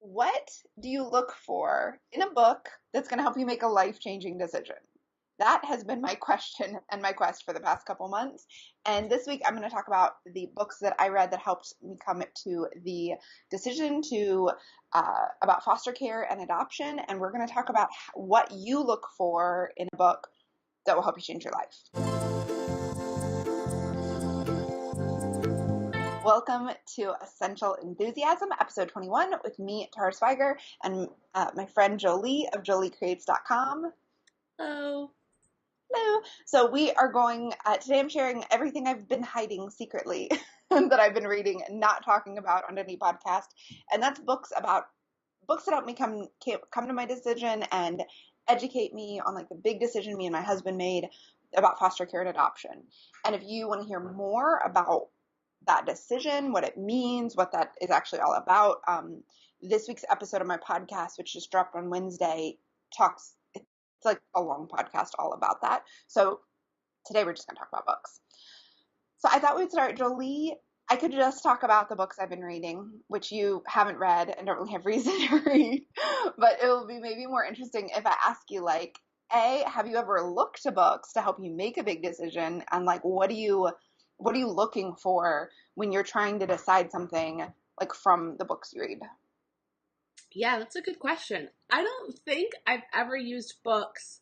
What do you look for in a book that's going to help you make a life-changing decision? That has been my question and my quest for the past couple months. And this week, I'm going to talk about the books that I read that helped me come to the decision to about foster care and adoption. And we're going to talk about what you look for in a book that will help you change your life. Welcome to Essential Enthusiasm, episode 21, with me, Tara Swiger, and my friend Jolie of joliecreates.com. Hello. Hello. So we are going, today I'm sharing everything I've been hiding secretly that I've been reading and not talking about on any podcast. And that's books that help me come to my decision and educate me on like the big decision me and my husband made about foster care and adoption. And if you want to hear more about that decision, what it means, what that is actually all about, this week's episode of my podcast, which just dropped on Wednesday, it's like a long podcast all about that. So today we're just going to talk about books. So I thought we'd start, Jolie. I could just talk about the books I've been reading, which you haven't read and don't really have reason to read, but it will be maybe more interesting if I ask you, like, A, have you ever looked to books to help you make a big decision? And like, what are you looking for when you're trying to decide something, like from the books you read? Yeah, that's a good question. I don't think I've ever used books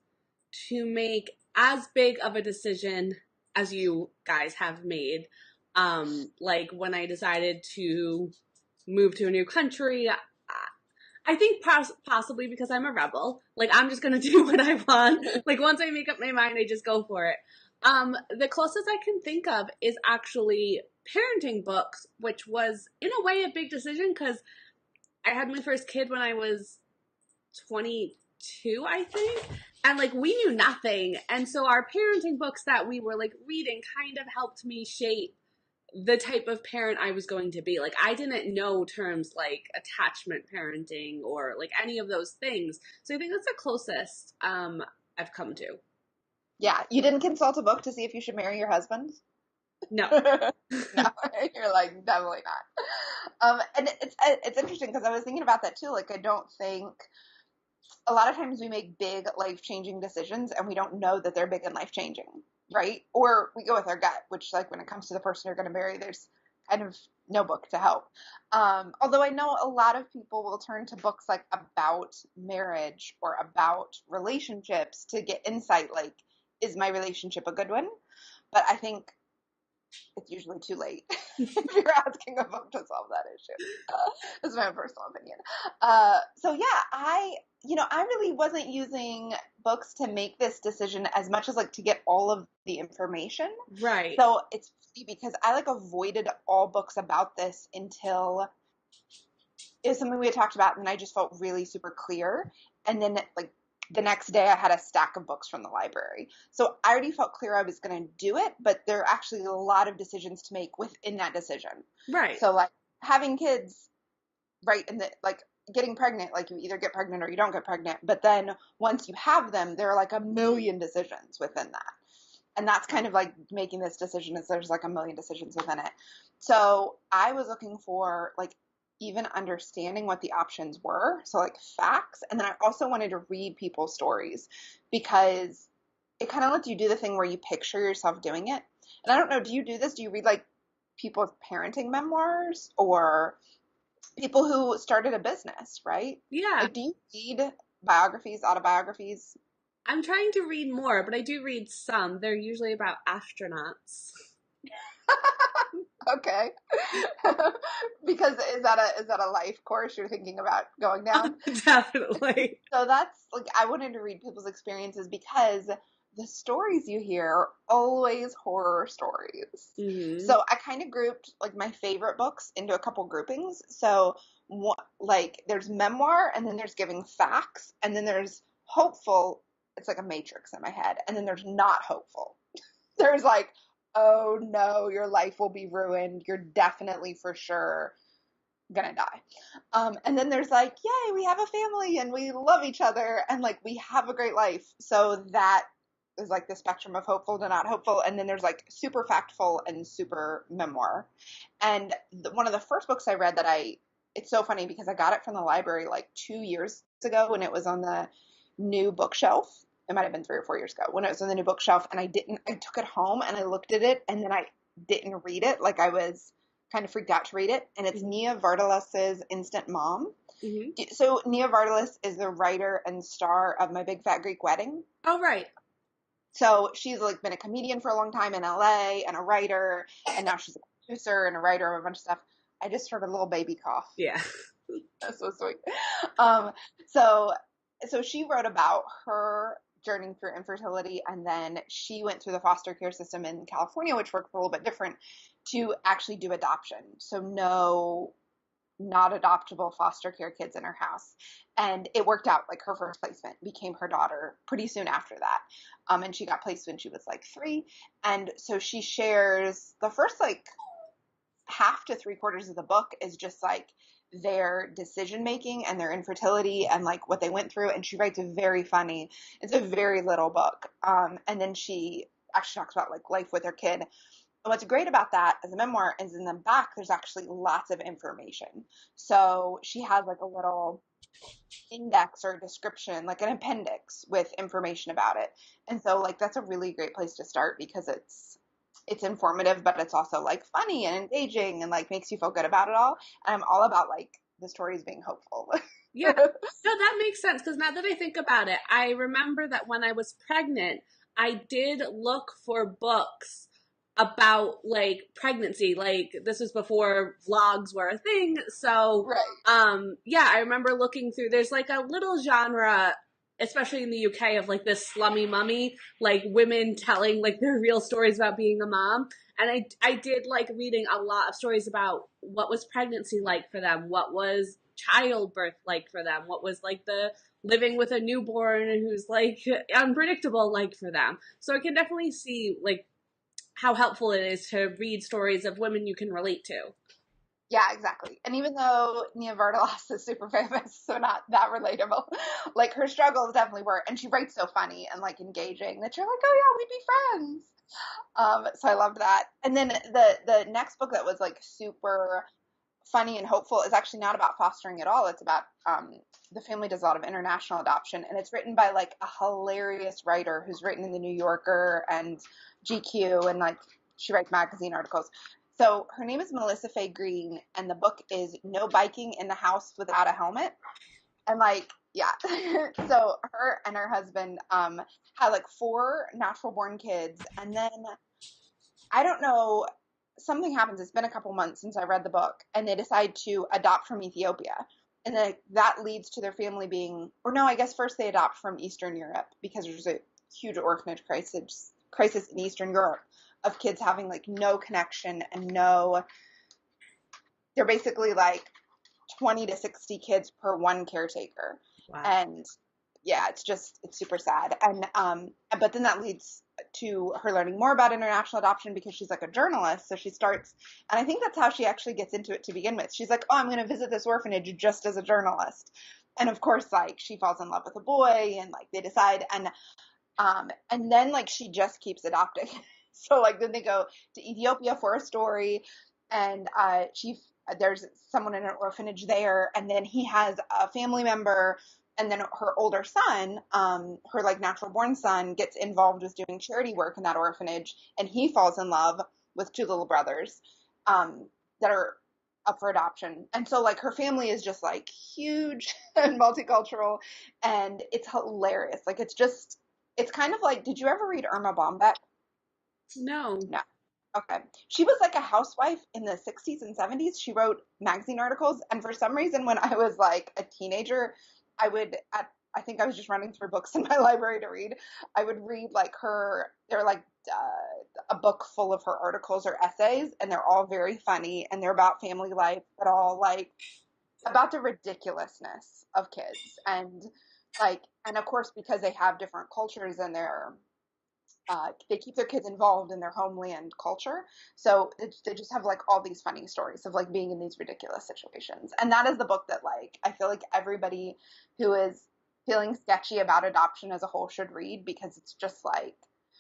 to make as big of a decision as you guys have made. Like when I decided to move to a new country, I think possibly because I'm a rebel. Like, I'm just going to do what I want. Like, once I make up my mind, I just go for it. The closest I can think of is actually parenting books, which was, in a way, a big decision because I had my first kid when I was 22, I think. And, like, we knew nothing. And so our parenting books that we were, like, reading kind of helped me shape the type of parent I was going to be. Like, I didn't know terms like attachment parenting or like any of those things. So I think that's the closest I've come to. Yeah, you didn't consult a book to see if you should marry your husband? No. No, you're like, definitely not. And it's interesting because I was thinking about that too. Like, I don't think a lot of times we make big life-changing decisions and we don't know that they're big and life-changing, right? Or we go with our gut, which, like, when it comes to the person you're going to marry, there's kind of no book to help. Although I know a lot of people will turn to books like about marriage or about relationships to get insight, like, is my relationship a good one? But I think it's usually too late if you're asking a book to solve that issue. That's my personal opinion. So yeah, I really wasn't using books to make this decision as much as like to get all of the information. Right. So it's funny because I like avoided all books about this until it was something we had talked about and I just felt really super clear. And then like the next day I had a stack of books from the library. So I already felt clear I was going to do it, but there are actually a lot of decisions to make within that decision. Right. So like having kids, right, and like getting pregnant, like you either get pregnant or you don't get pregnant. But then once you have them, there are like a million decisions within that. And that's kind of like making this decision is there's like a million decisions within it. So I was looking for like even understanding what the options were. So like facts. And then I also wanted to read people's stories because it kind of lets you do the thing where you picture yourself doing it. And I don't know, do you do this? Do you read like people's parenting memoirs or people who started a business, right? Yeah. Like, do you read biographies, autobiographies? I'm trying to read more, but I do read some. They're usually about astronauts. Okay. Because is that a life course you're thinking about going down? Definitely. So that's like I wanted to read people's experiences because the stories you hear are always horror stories. Mm-hmm. So I kind of grouped like my favorite books into a couple groupings. So like there's memoir and then there's giving facts and then there's hopeful. It's like a matrix in my head. And then there's not hopeful. There's like, oh no, your life will be ruined. You're definitely for sure gonna die. And then there's like, yay, we have a family and we love each other and like we have a great life. So that is like the spectrum of hopeful to not hopeful. And then there's like super factful and super memoir. And one of the first books I read that I it's so funny because I got it from the library like 2 years ago when it was on the new bookshelf. It might have been 3 or 4 years ago when it was on the new bookshelf, and I took it home and I looked at it and then I didn't read it. Like I was kind of freaked out to read it. And it's Mm-hmm. Nia Vardalas's Instant Mom. Mm-hmm. So Nia Vardalas is the writer and star of My Big Fat Greek Wedding. Oh, right. So she's like been a comedian for a long time in LA and a writer, and now she's a producer and a writer of a bunch of stuff. I just heard a little baby cough. Yeah. That's so sweet. Um, so so she wrote about her journey through infertility, and then she went through the foster care system in California, which worked a little bit different, to actually do adoption. So no not adoptable foster care kids in her house. And it worked out. Like her first placement became her daughter pretty soon after that. And she got placed when she was like 3. And so she shares the first like half to 3/4 of the book is just like their decision making and their infertility and like what they went through. And she writes a very funny, it's a very little book. And then she actually talks about like life with her kid. And what's great about that as a memoir is in the back, there's actually lots of information. So she has like a little index or description, like an appendix with information about it. And so like that's a really great place to start because it's informative, but it's also like funny and engaging and like makes you feel good about it all. And I'm all about like the stories being hopeful. Yeah. No, that makes sense because now that I think about it, I remember that when I was pregnant, I did look for books about like pregnancy. Like this was before vlogs were a thing. So, Right. yeah, I remember looking through. There's like a little genre, especially in the UK, of like this slummy mummy, like women telling like their real stories about being a mom. And I did like reading a lot of stories about what was pregnancy like for them, what was childbirth like for them, what was like the living with a newborn who's like unpredictable like for them. So I can definitely see like how helpful it is to read stories of women you can relate to. Yeah, exactly. And even though Nia Vardalos is super famous, so not that relatable, like her struggles definitely were. And she writes so funny and like engaging that you're like, oh yeah, we'd be friends. So I loved that. And then the next book that was like super funny and hopeful is actually not about fostering at all. It's about the family does a lot of international adoption, and it's written by like a hilarious writer who's written in the New Yorker and GQ, and like she writes magazine articles. So her name is Melissa Fay Green, and the book is No Biking in the House Without a Helmet. And like, yeah, so her and her husband had like 4 natural born kids, and then I don't know, something happens. It's been a couple months since I read the book, and they decide to adopt from Ethiopia. And then that leads to their family being, or no, I guess first they adopt from Eastern Europe because there's a huge orphanage crisis in Eastern Europe of kids having like no connection and no, they're basically like 20 to 60 kids per one caretaker. Wow. And yeah, it's super sad. And but then that leads to her learning more about international adoption because she's like a journalist. So she starts, and I think that's how she actually gets into it to begin with. She's like, oh, I'm going to visit this orphanage just as a journalist. And of course, like she falls in love with a boy, and like they decide, and then like she just keeps adopting. So like then they go to Ethiopia for a story, and there's someone in an orphanage there, and then he has a family member, and then her older son, her like natural born son, gets involved with doing charity work in that orphanage, and he falls in love with 2 little brothers that are up for adoption. And so like her family is just like huge and multicultural, and it's hilarious. Like it's kind of like, did you ever read Irma Bombeck? No. No. Okay. She was like a housewife in the 60s and 70s. She wrote magazine articles. And for some reason, when I was like a teenager, I think I was just running through books in my library to read. I would read like they're like a book full of her articles or essays, and they're all very funny, and they're about family life, but all like about the ridiculousness of kids. And like, and of course, because they have different cultures and they keep their kids involved in their homeland culture. So they just have like all these funny stories of like being in these ridiculous situations. And that is the book that like, I feel like everybody who is feeling sketchy about adoption as a whole should read, because it's just like,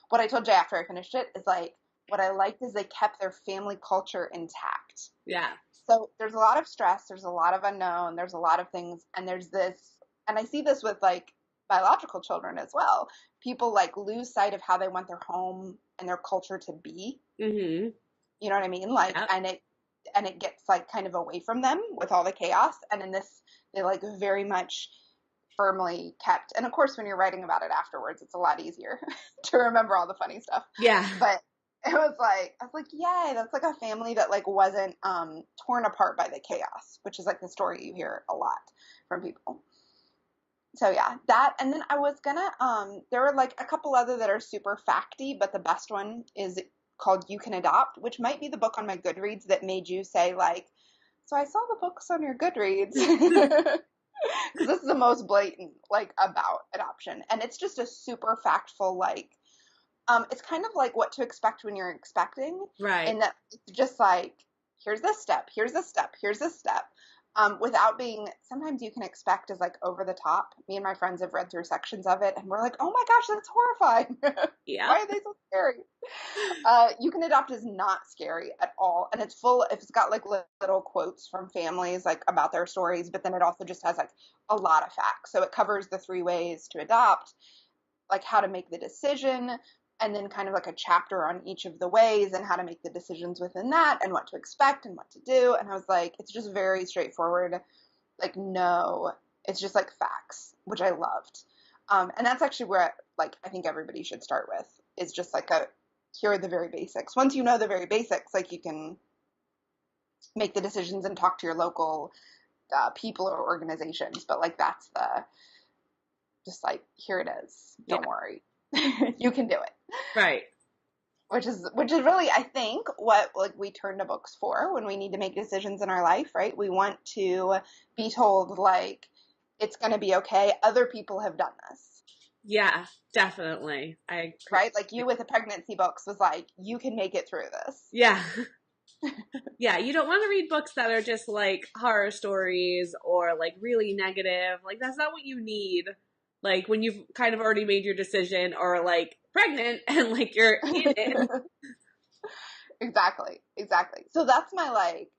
what I told Jay after I finished it is like, what I liked is they kept their family culture intact. Yeah. So there's a lot of stress, there's a lot of unknown, there's a lot of things, and there's this, and I see this with like biological children as well. People like lose sight of how they want their home and their culture to be. Mm-hmm. You know what I mean? Like, Yep. and it gets like kind of away from them with all the chaos. And in this, they like very much firmly kept. And of course, when you're writing about it afterwards, it's a lot easier to remember all the funny stuff. Yeah. But it was like, I was like, yay, that's like a family that like wasn't torn apart by the chaos, which is like the story you hear a lot from people. So yeah, that, and then I was gonna, there were like a couple other that are super facty, but the best one is called You Can Adopt, which might be the book on my Goodreads that made you say like, so I saw the books on your Goodreads. Because this is the most blatant, like, about adoption. And it's just a super factful, like, it's kind of like what to expect when you're expecting. Right. And that it's just like, here's this step, here's this step, here's this step. Without being, sometimes you can expect as like over the top. Me and my friends have read through sections of it and we're like, oh my gosh, that's horrifying. Yeah. Why are they so scary? You Can Adopt is not scary at all. And it's got like little quotes from families like about their stories, but then it also just has like a lot of facts. So it covers the 3 ways to adopt, like how to make the decision, and then kind of like a chapter on each of the ways and how to make the decisions within that and what to expect and what to do. And I was like, it's just very straightforward. Like, no, it's just like facts, which I loved. And that's actually where like I think everybody should start with, is just like here are the very basics. Once you know the very basics, like you can make the decisions and talk to your local people or organizations. But like that's just like, here it is. Don't worry. You can do it. Right. Which is really, I think, what like we turn to books for when we need to make decisions in our life, right? We want to be told like it's going to be okay. Other people have done this. Yeah, definitely. Right? Like you with the pregnancy books was like, you can make it through this. Yeah. Yeah, you don't want to read books that are just like horror stories or like really negative. Like that's not what you need. Like when you've kind of already made your decision or like pregnant and like you're in it. Exactly. So that's my like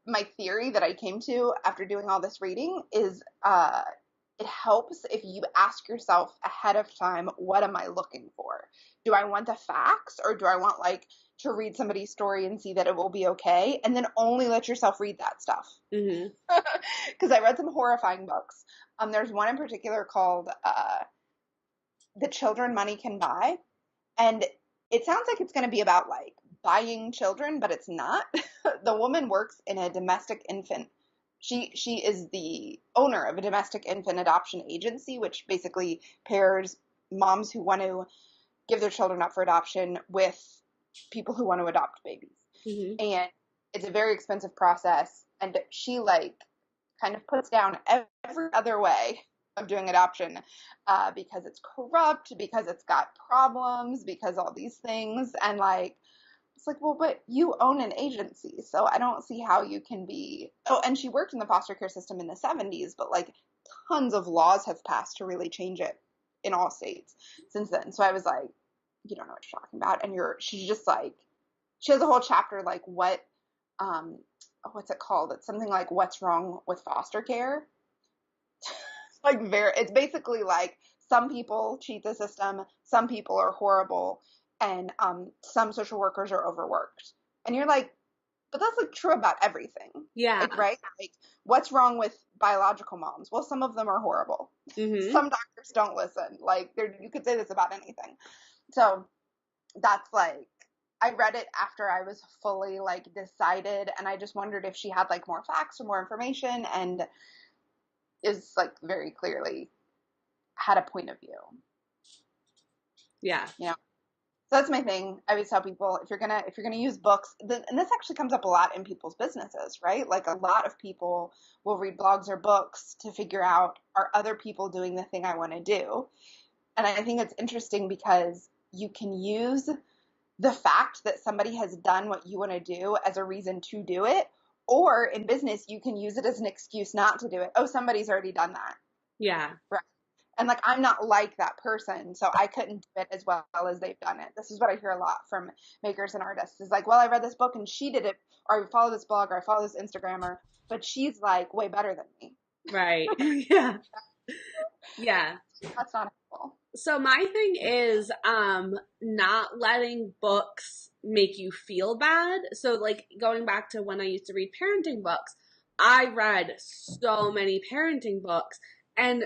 my theory that I came to after doing all this reading is it helps if you ask yourself ahead of time, what am I looking for? Do I want the facts, or do I want like to read somebody's story and see that it will be okay, and then only let yourself read that stuff? Because I read some horrifying books. There's one in particular called The Children Money Can Buy, and it sounds like it's going to be about like buying children, but it's not. The woman works in a domestic infant. She is the owner of a domestic infant adoption agency, which basically pairs moms who want to give their children up for adoption with people who want to adopt babies. Mm-hmm. And it's a very expensive process. And she like kind of puts down every other way of doing adoption because it's corrupt, because it's got problems, because all these things. And like, it's like, well, but you own an agency, so I don't see how you can be. Oh, and she worked in the foster care system in the 70s, but like tons of laws have passed to really change it in all states since then. So I was like, you don't know what you're talking about. And she's just like, she has a whole chapter like what's it called? It's something like what's wrong with foster care. Like it's basically like some people cheat the system, some people are horrible, and some social workers are overworked. And you're like, but that's like true about everything. Yeah. Like, right? Like, what's wrong with biological moms? Well, some of them are horrible. Mm-hmm. Some doctors don't listen. Like, you could say this about anything. So that's like, I read it after I was fully like decided, and I just wondered if she had like more facts or more information, and is like very clearly had a point of view. Yeah. You know, so that's my thing. I always tell people, if you're gonna use books, and this actually comes up a lot in people's businesses, right? Like a lot of people will read blogs or books to figure out, are other people doing the thing I want to do? And I think it's interesting because you can use the fact that somebody has done what you want to do as a reason to do it, or in business, you can use it as an excuse not to do it. Oh, somebody's already done that. Yeah. Right. And like, I'm not like that person, so I couldn't do it as well as they've done it. This is what I hear a lot from makers and artists is like, well, I read this book and she did it, or I follow this blog, or I follow this Instagrammer, but she's like way better than me. Right. Yeah. Yeah. That's not helpful. So my thing is not letting books make you feel bad. So like going back to when I used to read parenting books, I read so many parenting books, and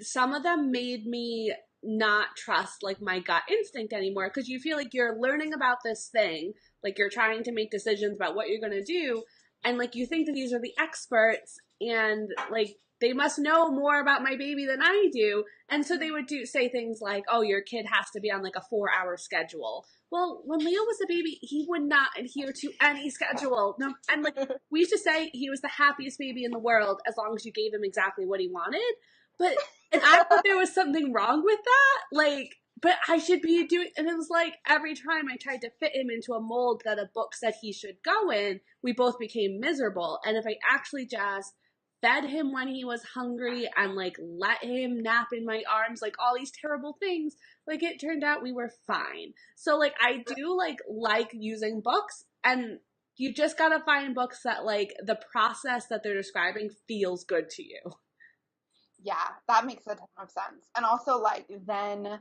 some of them made me not trust like my gut instinct anymore, because you feel like you're learning about this thing, like you're trying to make decisions about what you're going to do, and like you think that these are the experts, and like they must know more about my baby than I do. And so they would say things like, oh, your kid has to be on like a 4-hour schedule. Well, when Leo was a baby, he would not adhere to any schedule. No, and like we used to say, he was the happiest baby in the world as long as you gave him exactly what he wanted. But, and I thought there was something wrong with that. Like, but I should be doing, and it was like every time I tried to fit him into a mold that a book said he should go in, we both became miserable. And if I actually just fed him when he was hungry and like let him nap in my arms, like all these terrible things, like it turned out we were fine. So like I do like using books, and you just gotta find books that like the process that they're describing feels good to you. Yeah, that makes a ton of sense. And also like then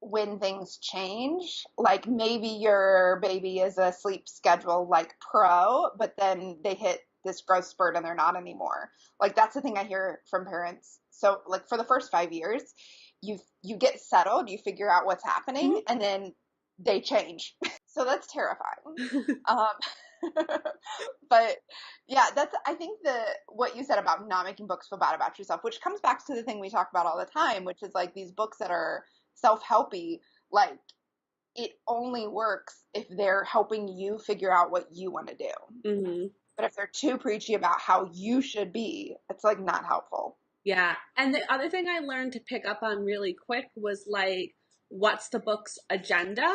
when things change, like maybe your baby is a sleep schedule like pro, but then they hit this growth spurt and they're not anymore. Like that's the thing I hear from parents. So like for the first 5 years, you get settled, you figure out what's happening, Mm-hmm. and then they change. So that's terrifying. But yeah, that's I think what you said about not making books feel bad about yourself, which comes back to the thing we talk about all the time, which is like these books that are self-helpy, like it only works if they're helping you figure out what you want to do. Mm-hmm. But if they're too preachy about how you should be, it's like not helpful. Yeah. And the other thing I learned to pick up on really quick was like, what's the book's agenda?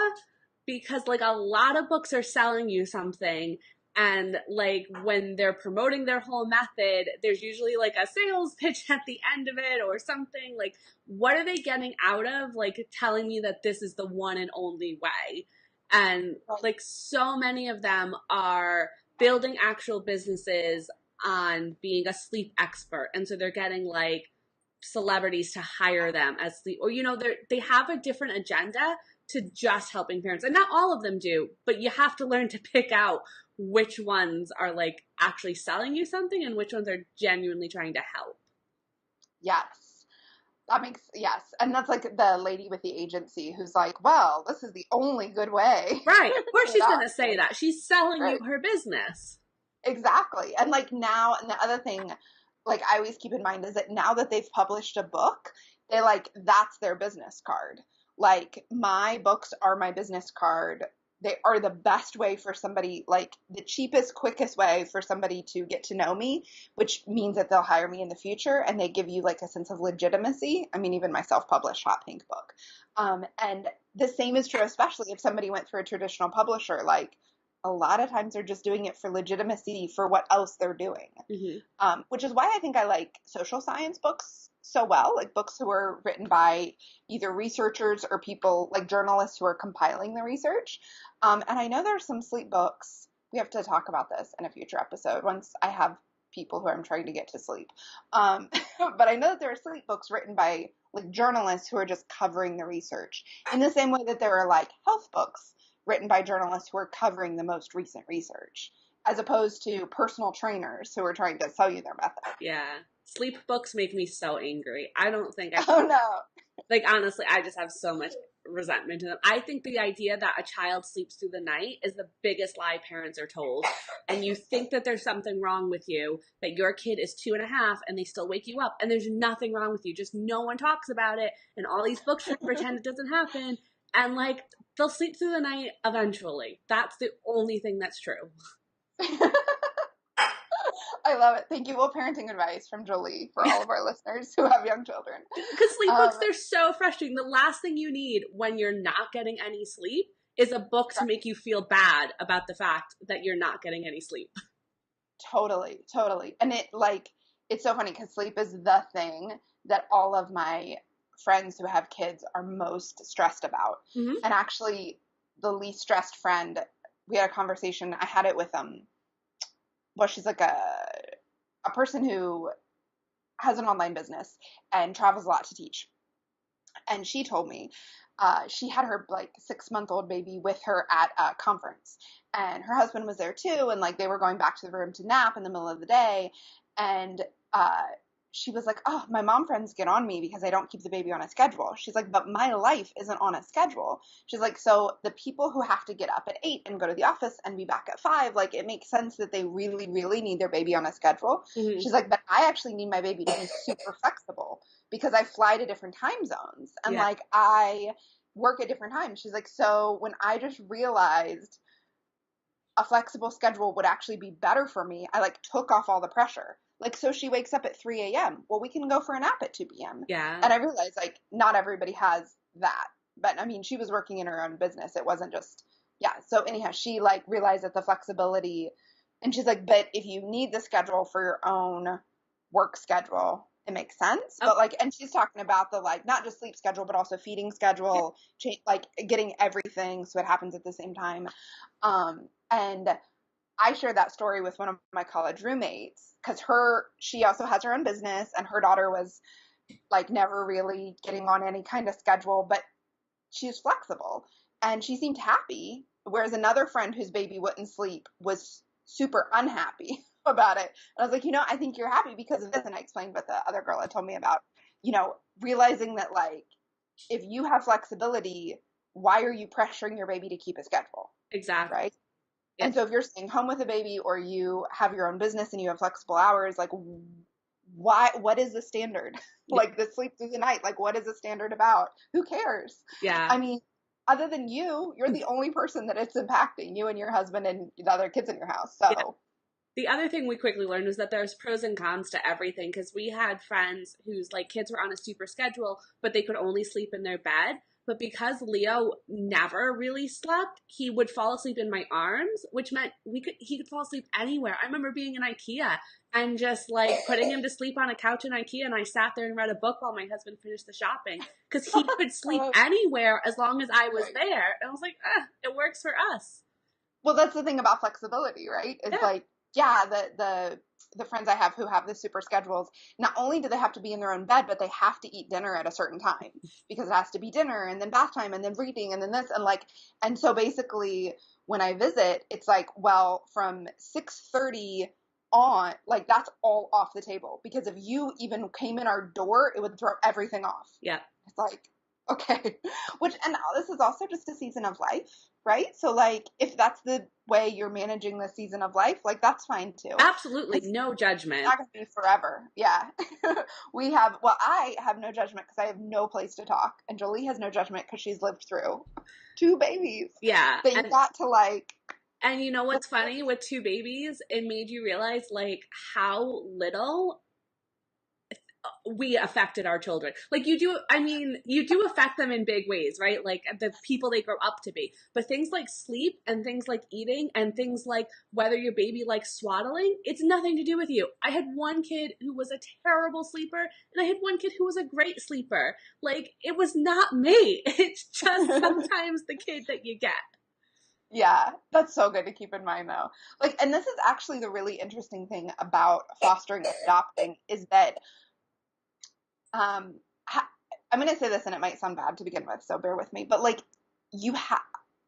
Because like a lot of books are selling you something, and like when they're promoting their whole method, there's usually like a sales pitch at the end of it or something. Like, what are they getting out of like telling me that this is the one and only way? And like so many of them are building actual businesses on being a sleep expert, and so they're getting like celebrities to hire them as sleep, or they have a different agenda to just helping parents, and not all of them do, but you have to learn to pick out which ones are like actually selling you something and which ones are genuinely trying to help. Yes. Yes. And that's like the lady with the agency who's like, well, this is the only good way. Right. Of course she's going to say that. She's selling you her business. Exactly. And like now, and the other thing, like I always keep in mind is that now that they've published a book, they like, that's their business card. Like my books are my business card. They are the best way for somebody, like the cheapest, quickest way for somebody to get to know me, which means that they'll hire me in the future, and they give you like a sense of legitimacy. I mean, even my self-published Hot Pink book. And the same is true, especially if somebody went through a traditional publisher. Like a lot of times they're just doing it for legitimacy for what else they're doing. Mm-hmm. Which is why I think I like social science books so well, like books who are written by either researchers or people like journalists who are compiling the research. And I know there's some sleep books. We have to talk about this in a future episode once I have people who I'm trying to get to sleep. But I know that there are sleep books written by like journalists who are just covering the research in the same way that there are like health books written by journalists who are covering the most recent research, as opposed to personal trainers who are trying to sell you their method. Yeah. Sleep books make me so angry. I don't think I... Oh, no. Like, honestly, I just have so much resentment to them. I think the idea that a child sleeps through the night is the biggest lie parents are told. And you think that there's something wrong with you, that your kid is 2.5 and they still wake you up. And there's nothing wrong with you. Just no one talks about it. And all these books pretend it doesn't happen. And, like, they'll sleep through the night eventually. That's the only thing that's true. I love it. Thank you. Well, parenting advice from Jolie for all of our listeners who have young children. Because sleep books, they're so frustrating. The last thing you need when you're not getting any sleep is a book to make you feel bad about the fact that you're not getting any sleep. Totally. And it's so funny because sleep is the thing that all of my friends who have kids are most stressed about. Mm-hmm. And actually, the least stressed friend, we had a conversation. I had it with well, she's like a person who has an online business and travels a lot to teach. And she told me she had her like 6-month-old baby with her at a conference, and her husband was there too, and like they were going back to the room to nap in the middle of the day, and uh, she was like, "Oh, my mom friends get on me because I don't keep the baby on a schedule." She's like, "But my life isn't on a schedule." She's like, "So the people who have to get up at 8 and go to the office and be back at 5, like it makes sense that they really, really need their baby on a schedule." Mm-hmm. She's like, "But I actually need my baby to be super flexible because I fly to different time zones and Yeah. like I work at different times." She's like, "So when I just realized a flexible schedule would actually be better for me, I like took off all the pressure." Like, so she wakes up at 3 a.m. Well, we can go for a nap at 2 p.m. Yeah. And I realized like not everybody has that. But I mean, she was working in her own business. It wasn't just, yeah. So anyhow, she like realized that the flexibility, and she's like, but if you need the schedule for your own work schedule, it makes sense. Oh, But like, and she's talking about the like, not just sleep schedule, but also feeding schedule, like getting everything so it happens at the same time. And I shared that story with one of my college roommates because she also has her own business, and her daughter was like never really getting on any kind of schedule, but she's flexible and she seemed happy. Whereas another friend whose baby wouldn't sleep was super unhappy about it. And I was like, I think you're happy because of this. And I explained what the other girl had told me about, realizing that like, if you have flexibility, why are you pressuring your baby to keep a schedule? exactly. Right. And so if you're staying home with a baby or you have your own business and you have flexible hours, like what is the standard? Like the sleep through the night, like what is the standard about? Who cares? Yeah. I mean, other than you're the only person that it's impacting, you and your husband and the other kids in your house. So yeah. The other thing we quickly learned was that there's pros and cons to everything, because we had friends whose like kids were on a super schedule, but they could only sleep in their bed. But because Leo never really slept, he would fall asleep in my arms, which meant he could fall asleep anywhere. I remember being in IKEA and just like putting him to sleep on a couch in IKEA, and I sat there and read a book while my husband finished the shopping, because he could sleep anywhere as long as I was there. And I was like, it works for us. Well, that's the thing about flexibility, right? It's like, yeah, the friends I have who have the super schedules, not only do they have to be in their own bed, but they have to eat dinner at a certain time because it has to be dinner and then bath time and then reading and then this and like, and so basically when I visit, it's like, well, from 6:30 on, like that's all off the table because if you even came in our door, it would throw everything off. Yeah. It's like, okay, and this is also just a season of life, right? So like, if that's the way you're managing the season of life, like that's fine too. Absolutely, no judgment. It's not gonna be forever. Yeah. I have no judgment because I have no place to talk, and Jolie has no judgment because she's lived through 2 babies. Yeah. That you got to like. And you know what's funny with 2 babies? It made you realize like how little we affected our children. Like you do affect them in big ways, right? Like the people they grow up to be. But things like sleep and things like eating and things like whether your baby likes swaddling, it's nothing to do with you. I had one kid who was a terrible sleeper and I had one kid who was a great sleeper. Like it was not me. It's just sometimes the kid that you get. Yeah, that's so good to keep in mind though. Like, and this is actually the really interesting thing about fostering and adopting is that I'm going to say this and it might sound bad to begin with, so bear with me, but like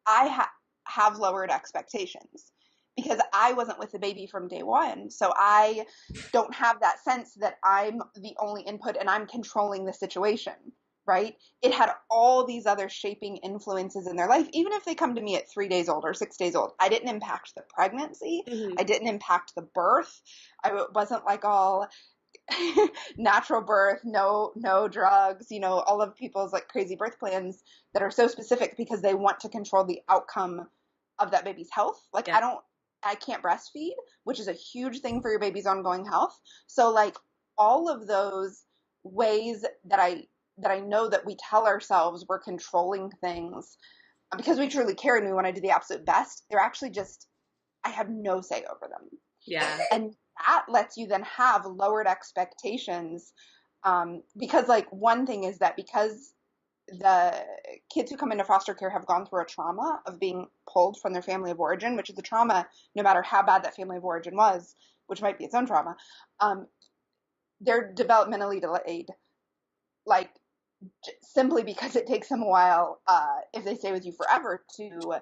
I have lowered expectations because I wasn't with the baby from day one. So I don't have that sense that I'm the only input and I'm controlling the situation, right? It had all these other shaping influences in their life. Even if they come to me at 3 days old or 6 days old, I didn't impact the pregnancy. Mm-hmm. I didn't impact the birth. I wasn't like all natural birth, no drugs, all of people's like crazy birth plans that are so specific because they want to control the outcome of that baby's health. Like Yeah. I can't breastfeed, which is a huge thing for your baby's ongoing health. So like all of those ways that I know that we tell ourselves we're controlling things because we truly care and we want to do the absolute best, they're actually just, I have no say over them. Yeah. And that lets you then have lowered expectations. Because like one thing is that because the kids who come into foster care have gone through a trauma of being pulled from their family of origin, which is a trauma no matter how bad that family of origin was, which might be its own trauma, they're developmentally delayed, like simply because it takes them a while, if they stay with you forever, to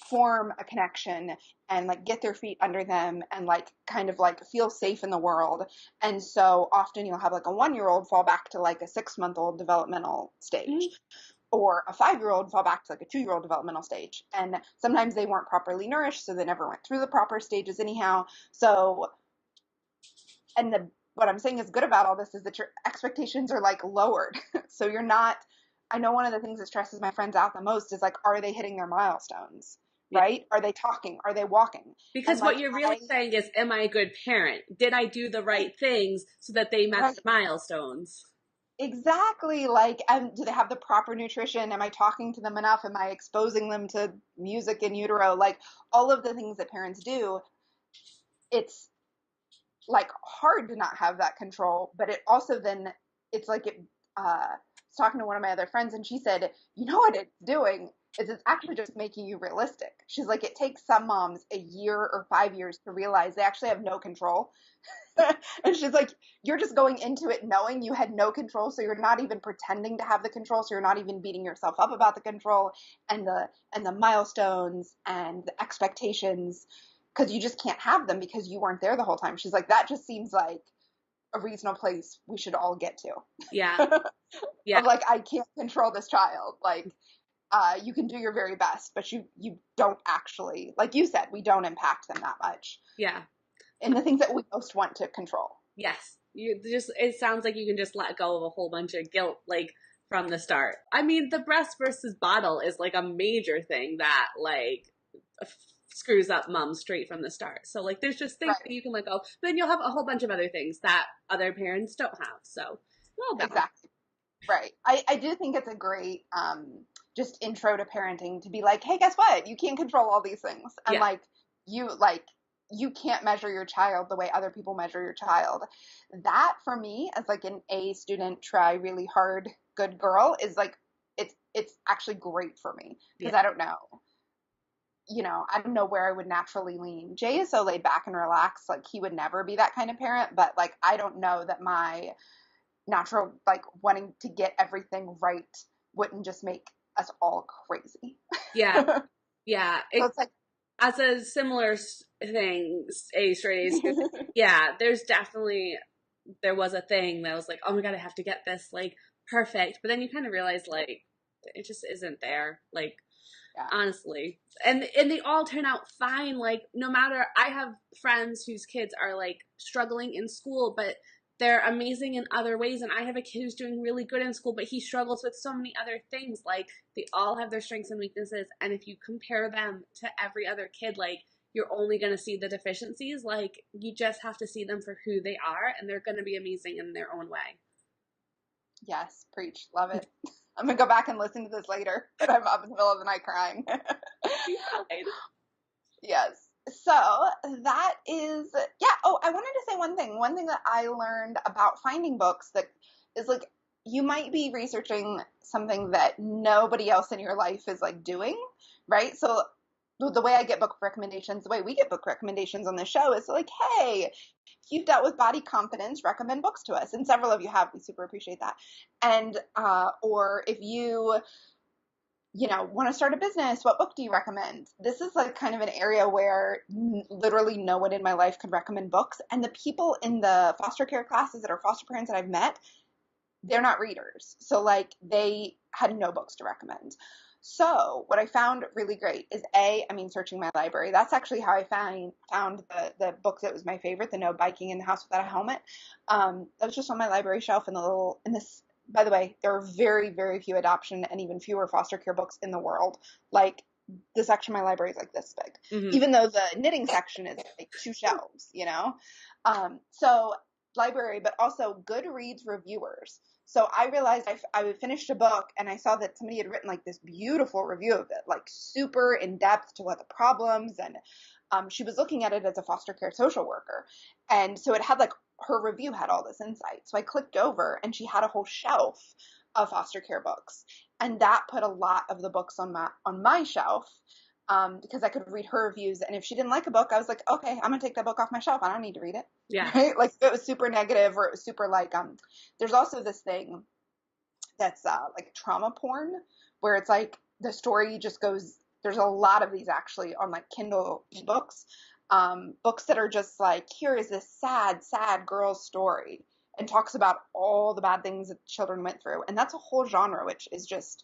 form a connection and like get their feet under them and like kind of like feel safe in the world. And so often you'll have like a 1-year-old fall back to like a 6-month-old developmental stage. Mm-hmm. Or a 5-year-old fall back to like a 2-year-old developmental stage. And sometimes they weren't properly nourished, so they never went through the proper stages anyhow. So, and what I'm saying is good about all this is that your expectations are like lowered. So you're not, I know one of the things that stresses my friends out the most is like, are they hitting their milestones? Yeah. Right? Are they talking? Are they walking? Because And what like, you're really saying is, am I a good parent? Did I do the right things so that they met right, the milestones? exactly, like, do they have the proper nutrition? Am I talking to them enough? Am I exposing them to music in utero? Like all of the things that parents do, it's like hard to not have that control, but it also then it's like it I was talking to one of my other friends and she said, you know what it's doing is it's actually just making you realistic. She's like, it takes some moms a year or 5 years to realize they actually have no control. And she's like, you're just going into it knowing you had no control, so you're not even pretending to have the control, so you're not even beating yourself up about the control and the milestones and the expectations, because you just can't have them because you weren't there the whole time. She's like, that just seems like a reasonable place we should all get to. Yeah. Yeah. Of like, I can't control this child. Like, you can do your very best, but you don't actually, like you said, we don't impact them that much. Yeah. In the things that we most want to control. Yes. You just, it sounds like you can just let go of a whole bunch of guilt, like, from the start. I mean, the breast versus bottle is like a major thing that like screws up moms straight from the start. So like there's just things Right. that you can let go. But then you'll have a whole bunch of other things that other parents don't have. So well done. Exactly. Right. I do think it's a great just intro to parenting to be like, hey, guess what? You can't control all these things. And Yeah. like you can't measure your child the way other people measure your child. That for me as like an A student, try really hard, good girl is like it's actually great for me because Yeah. I don't know. I don't know where I would naturally lean. Jay is so laid back and relaxed, like he would never be that kind of parent, but like I don't know that my natural like wanting to get everything right wouldn't just make us all crazy. Yeah. Yeah. So it's like As a similar thing, a straight A student, yeah, there was a thing that was like, oh my God, I have to get this like perfect. But then you kind of realize like, it just isn't there. Like, yeah. honestly. And they all turn out fine. Like, no matter, I have friends whose kids are like struggling in school, but they're amazing in other ways. And I have a kid who's doing really good in school, but he struggles with so many other things. Like, they all have their strengths and weaknesses. And if you compare them to every other kid, like, you're only going to see the deficiencies. Like, you just have to see them for who they are, and they're going to be amazing in their own way. Yes, preach. Love it. I'm gonna go back and listen to this later, but I'm up in the middle of the night crying. Yes. So that is, yeah. Oh, I wanted to say one thing. One thing that I learned about finding books that is like, you might be researching something that nobody else in your life is like doing, right? So the way I get book recommendations, the way we get book recommendations on the show is like, hey, if you've dealt with body confidence, recommend books to us. And several of you have. We super appreciate that. And, or if you want to start a business, what book do you recommend? This is like kind of an area where literally no one in my life could recommend books. And the people in the foster care classes that are foster parents that I've met, they're not readers. So like they had no books to recommend. So what I found really great is searching my library. That's actually how I found the book that was my favorite, the No Biking in the House Without a Helmet. That was just on my library shelf in this. By the way, there are very, very few adoption and even fewer foster care books in the world. Like the section of my library is like this big, even though the knitting section is like 2 shelves. So library, but also Goodreads reviewers. So I realized I finished a book and I saw that somebody had written like this beautiful review of it, like super in depth to what the problems and she was looking at it as a foster care social worker. And so it had like, her review had all this insight. So I clicked over and she had a whole shelf of foster care books. And that put a lot of the books on my shelf, because I could read her reviews. And if she didn't like a book, I was like, okay, I'm gonna take that book off my shelf. I don't need to read it. Yeah. Right? Like, if it was super negative or it was super like, there's also this thing that's like trauma porn, where it's like the story just goes, there's a lot of these actually on like Kindle ebooks, books that are just like, here is this sad girl's story, and talks about all the bad things that children went through. And that's a whole genre, which is just,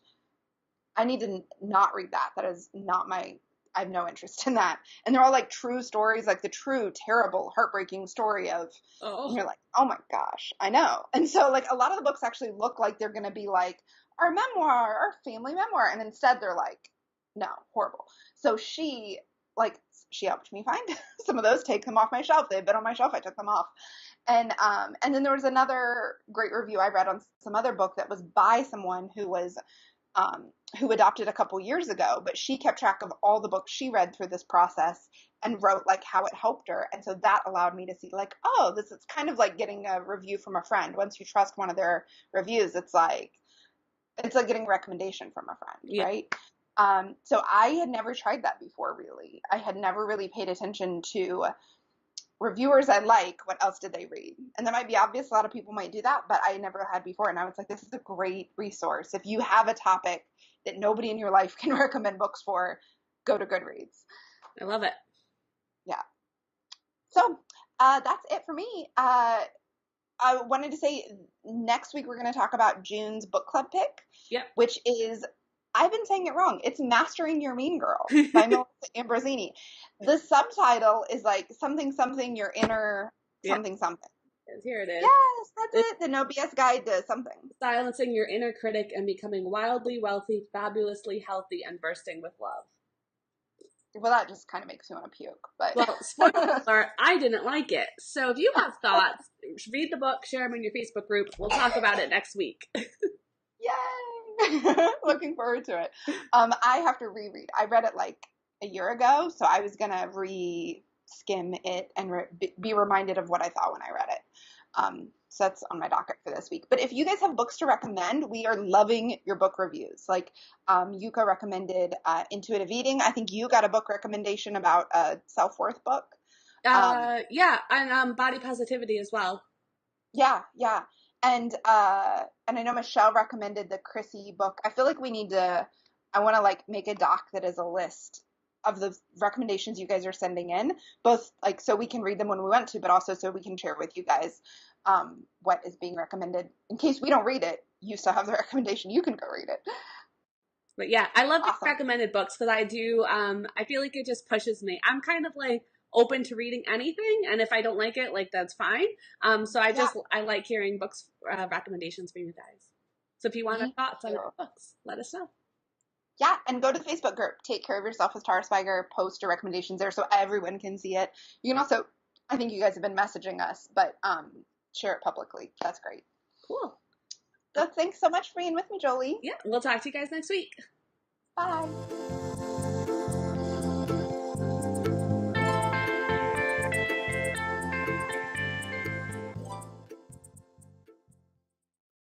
I need to not read that. That is not my, I have no interest in that. And they're all like true stories, like the true, terrible, heartbreaking story of, and you're like, oh my gosh, I know. And so like a lot of the books actually look like they're going to be like our memoir, our family memoir. And instead they're like, no, horrible. So she helped me find some of those, take them off my shelf. They've been on my shelf. I took them off. And then there was another great review I read on some other book that was by someone who adopted a couple years ago, but she kept track of all the books she read through this process and wrote like how it helped her. And so that allowed me to see like, oh, this is kind of like getting a review from a friend. Once you trust one of their reviews, it's like getting a recommendation from a friend, yeah. right? So I had never tried that before, really. I had never really paid attention to reviewers I like. What else did they read? And that might be obvious. A lot of people might do that, but I never had before. And I was like, this is a great resource. If you have a topic that nobody in your life can recommend books for, go to Goodreads. I love it. Yeah. So that's it for me. I wanted to say next week we're going to talk about June's book club pick, yep. which is, I've been saying it wrong. It's Mastering Your Mean Girl by Melissa Ambrosini. The subtitle is like something, your inner something, something. Here it is. Yes, that's it. The No BS Guide to something. Silencing your inner critic and becoming wildly wealthy, fabulously healthy, and bursting with love. Well, that just kind of makes me want to puke. But well, spoiler alert, I didn't like it. So if you have thoughts, read the book, share them in your Facebook group. We'll talk about it next week. Yay! Looking forward to it. I have to reread. I read it like a year ago, so I was gonna re-skim it and be reminded of what I thought when I read it. So that's on my docket for this week. But if you guys have books to recommend, we are loving your book reviews. Like Yuka recommended Intuitive Eating. I think you got a book recommendation about a self-worth book. Yeah, and body positivity as well. Yeah. And I know Michelle recommended the Chrissy book. I feel like I want to like make a doc that is a list of the recommendations you guys are sending in, both like so we can read them when we want to, but also so we can share with you guys what is being recommended. In case we don't read it, you still have the recommendation. You can go read it. But yeah, I love Awesome. recommended books because I do, I feel like it just pushes me. I'm kind of like open to reading anything, and if I don't like it, like that's fine. So I like hearing books recommendations from you guys. So if you want our thoughts on books, let us know. Yeah, and go to the Facebook group, Take Care of Yourself with Tara Swiger, post your recommendations there so everyone can see it. You can also, I think you guys have been messaging us, but share it publicly. That's great. Cool. So thanks so much for being with me, Jolie. Yeah, we'll talk to you guys next week. Bye.